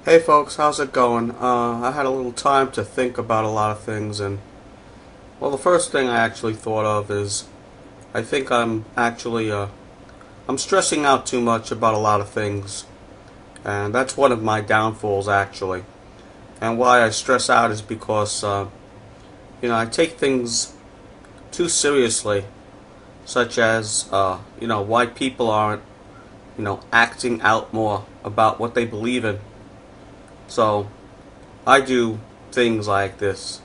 Hey folks, how's it going? I had a little time to think about a lot of things, and well, the first thing I actually thought of is I think I'm stressing out too much about a lot of things, and that's one of my downfalls actually. And why I stress out is because I take things too seriously, such as why people aren't acting out more about what they believe in. So I do things like this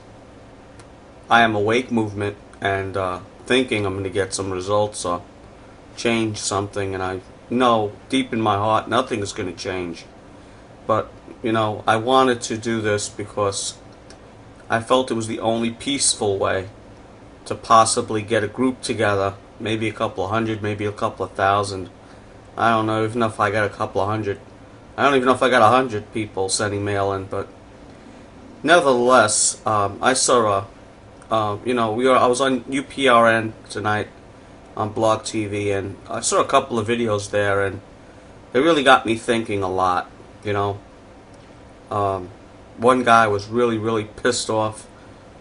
I am awake movement and thinking I'm going to get some results or change something, and I know deep in my heart nothing is going to change. But, I wanted to do this because I felt it was the only peaceful way to possibly get a group together, maybe a couple of hundred, maybe a couple of thousand. I don't know even if I got a couple of hundred. I don't even know if I got 100 people sending mail in, but nevertheless, I saw I was on UPRN tonight on Blog TV, and I saw a couple of videos there, and it really got me thinking a lot. You know, one guy was really, really pissed off,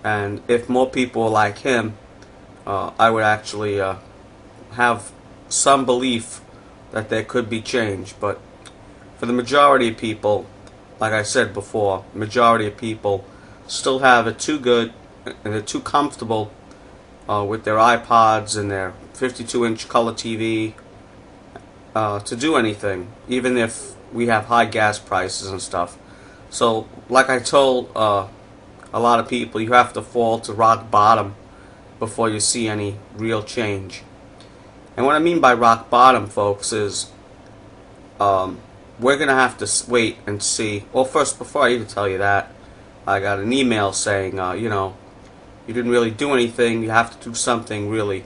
and if more people were like him, I would actually have some belief that there could be change. But for the majority of people, like I said before, majority of people still have it too good and they're too comfortable with their iPods and their 52-inch color TV to do anything, even if we have high gas prices and stuff. So, like I told a lot of people, you have to fall to rock bottom before you see any real change. And what I mean by rock bottom, folks, is we're going to have to wait and see. Well, first, before I even tell you that, I got an email saying, you didn't really do anything. You have to do something really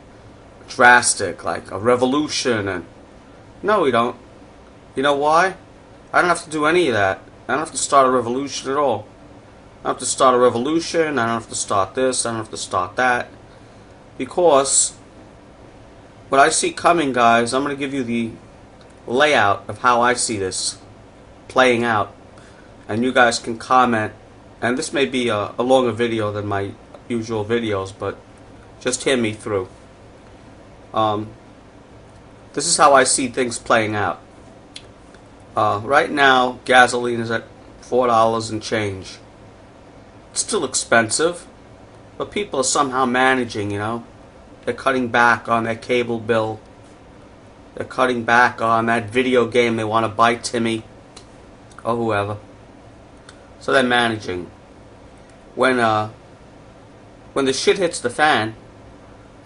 drastic, like a revolution. And no, we don't. You know why? I don't have to do any of that. I don't have to start a revolution at all. I don't have to start a revolution. I don't have to start this. I don't have to start that. Because what I see coming, guys, I'm going to give you the layout of how I see this playing out. And you guys can comment. And this may be a longer video than my usual videos, but just hear me through. This is how I see things playing out. Right now, gasoline is at $4 and change. It's still expensive, but people are somehow managing, They're cutting back on their cable bill. They're cutting back on that video game they want to buy Timmy or whoever. So they're managing. When the shit hits the fan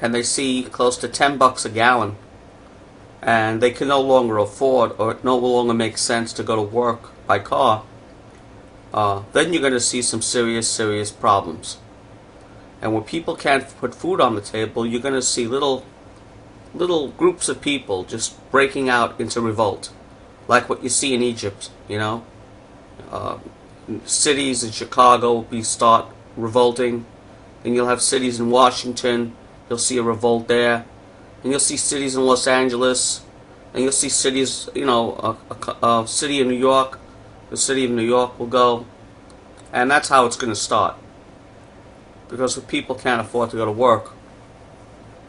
and they see close to $10 a gallon and they can no longer afford, or it no longer makes sense to go to work by car, then you're going to see some serious problems. And when people can't put food on the table, you're going to see little groups of people just breaking out into revolt, like what you see in Egypt. Cities in Chicago will start revolting, and you'll have cities in Washington. You'll see a revolt there, and you'll see cities in Los Angeles, and you'll see cities, a city in New York. The city of New York will go, and that's how it's going to start. Because if people can't afford to go to work,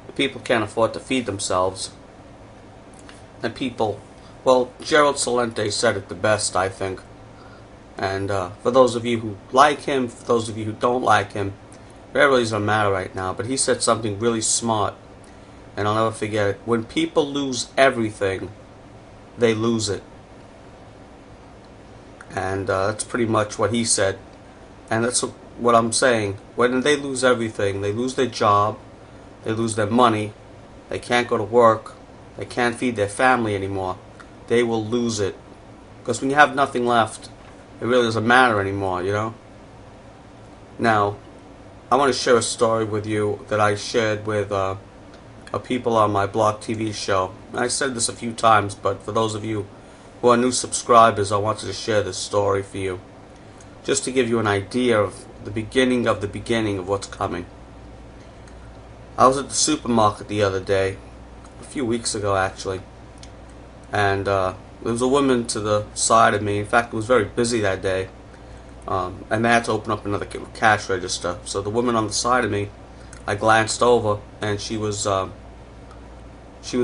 if people can't afford to feed themselves, and well, Gerald Celente said it the best, I think. And for those of you who like him, for those of you who don't like him, it really doesn't matter right now. But he said something really smart, and I'll never forget it. When people lose everything, they lose it. And that's pretty much what he said. And that's what I'm saying. When they lose everything, they lose their job, they lose their money, they can't go to work, they can't feed their family anymore. They will lose it. Because when you have nothing left, it really doesn't matter anymore, Now, I want to share a story with you that I shared with people on my Blog TV show. I said this a few times, but for those of you who are new subscribers, I wanted to share this story for you, just to give you an idea of the beginning of what's coming. I was at the supermarket the other day, a few weeks ago actually, and there was a woman to the side of me. In fact, it was very busy that day, and they had to open up another cash register. So the woman on the side of me, I glanced over, and she was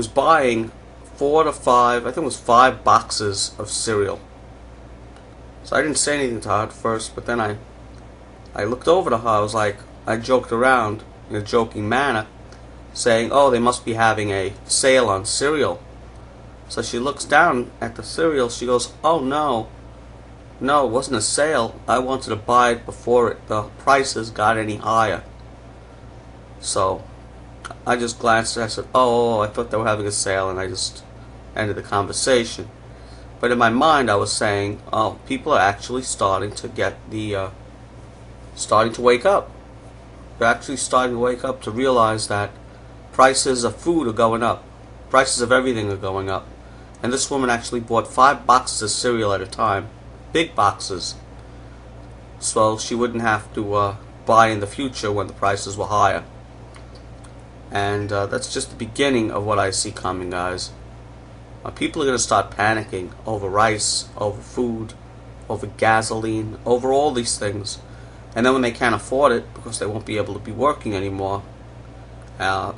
buying 4 to 5, I think it was 5 boxes of cereal. So I didn't say anything to her at first, but then I looked over to her. I was like, I joked around in a joking manner, saying, "Oh, they must be having a sale on cereal." So she looks down at the cereal. She goes, "Oh no, it wasn't a sale. I wanted to buy it before the prices got any higher." So I just glanced at her. I said, "Oh, I thought they were having a sale," and I just ended the conversation. But in my mind, I was saying, "Oh, people are actually starting to get starting to wake up. They're actually starting to wake up to realize that prices of food are going up. Prices of everything are going up." And this woman actually bought 5 boxes of cereal at a time, big boxes, so she wouldn't have to buy in the future when the prices were higher. And that's just the beginning of what I see coming, guys. People are going to start panicking over rice, over food, over gasoline, over all these things. And then when they can't afford it, because they won't be able to be working anymore,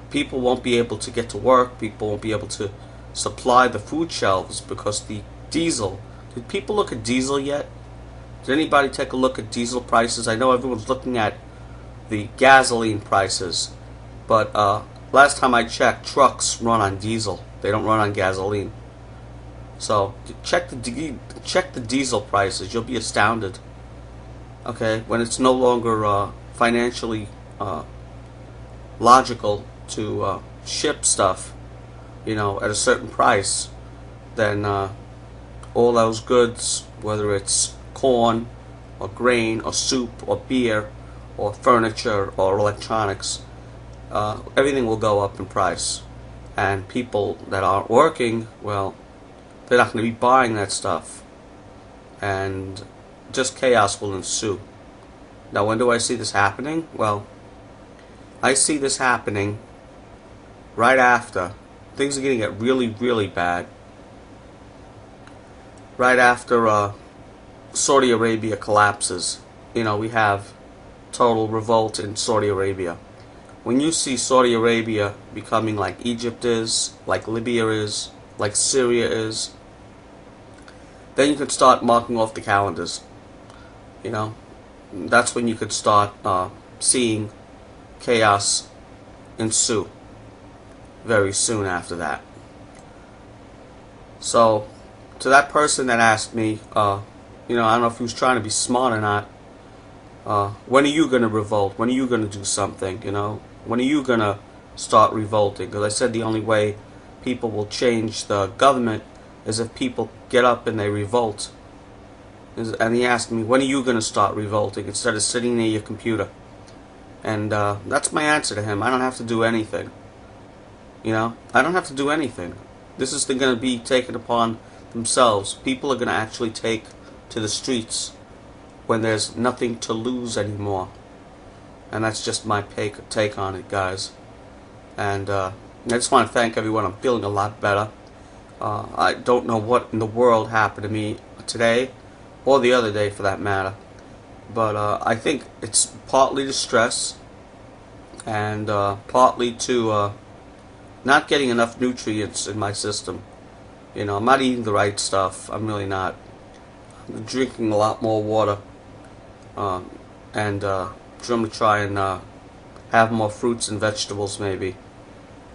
people won't be able to get to work, people won't be able to supply the food shelves because the diesel. Did people look at diesel yet? Did anybody take a look at diesel prices? I know everyone's looking at the gasoline prices, but last time I checked, trucks run on diesel. They don't run on gasoline. So check the diesel prices. You'll be astounded. Okay, when it's no longer financially logical to ship stuff, at a certain price, then all those goods, whether it's corn or grain or soup or beer or furniture or electronics, everything will go up in price. And people that aren't working, well, they're not going to be buying that stuff. And just chaos will ensue. Now, when do I see this happening? Well, I see this happening right after things are going to get really, really bad. Right after Saudi Arabia collapses. We have total revolt in Saudi Arabia. When you see Saudi Arabia becoming like Egypt is, like Libya is, like Syria is, then you could start marking off the calendars. That's when you could start seeing chaos ensue very soon after that. So, to that person that asked me, I don't know if he was trying to be smart or not, when are you going to revolt? When are you going to do something? When are you going to start revolting? Because I said the only way people will change the government is if people get up and they revolt. And he asked me, when are you going to start revolting instead of sitting near your computer? And that's my answer to him. I don't have to do anything. I don't have to do anything. This is going to be taken upon themselves. People are going to actually take to the streets when there's nothing to lose anymore. And that's just my take on it, guys. And I just want to thank everyone. I'm feeling a lot better. I don't know what in the world happened to me today, or the other day for that matter. But I think it's partly to stress, and partly to not getting enough nutrients in my system. I'm not eating the right stuff. I'm really not. I'm drinking a lot more water. And I'm going to try and have more fruits and vegetables maybe.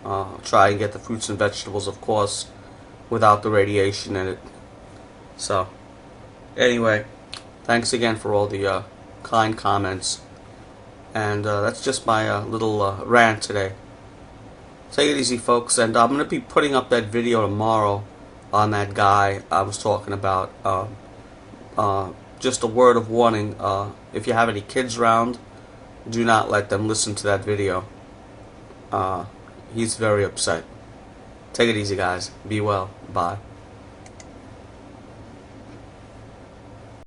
Try and get the fruits and vegetables, of course, without the radiation in it. So, anyway, thanks again for all the kind comments. And that's just my little rant today. Take it easy, folks, and I'm going to be putting up that video tomorrow on that guy I was talking about. Just a word of warning, if you have any kids around, do not let them listen to that video. He's very upset. Take it easy, guys. Be well. Bye.